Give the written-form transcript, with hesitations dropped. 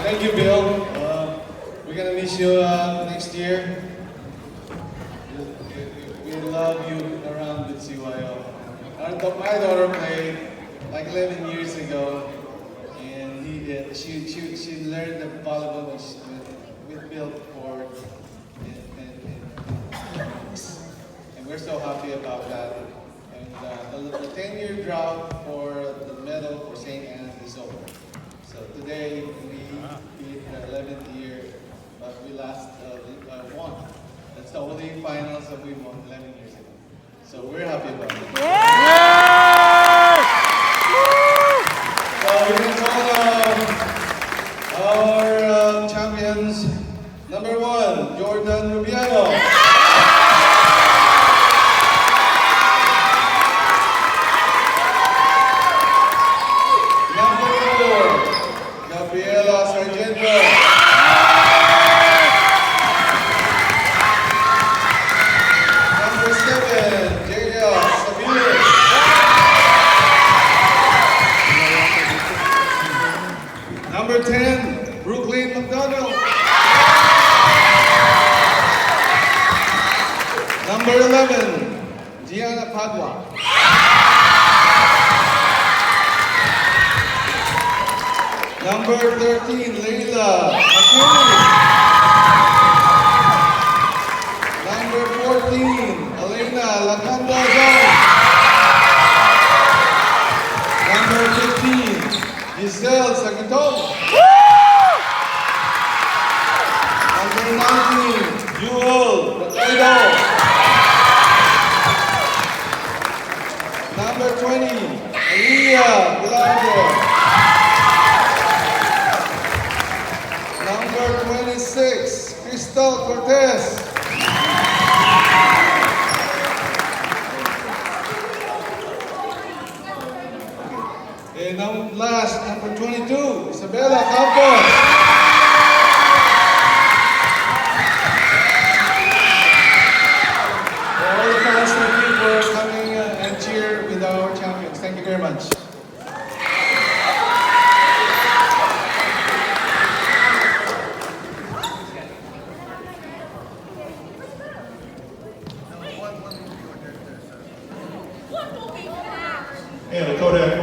Thank you, Bill. We're gonna miss you next year. We love you around with CYO. My daughter played like 11 years ago, and she learned the volleyball with Bill for and we're so happy about that. And the 10-year drought for the medal for St. Anne's is over. So today we hit the 11th year, but we last won. That's the only finals that we won 11 years ago. So we're happy about it. So we can call our champions. Number 1, Jordan Rubiano. Gabriela Sargento. Number 7, Jaya Sabine. Number 10, Brooklyn McDonald. Number 11, Gianna Padua. Number 13, Leila Akili. Number 14, Elena Lacanda Zong. Number 15, Giselle Sagitong. Number 19, Jewel Rotaido. Number 20, Aliyah Bilardo. Number 26, Crystal Cortez. And last, number 22, Isabella Campos. For all the fans, thank you for coming and cheer with our champions. Thank you very much. And the Kodak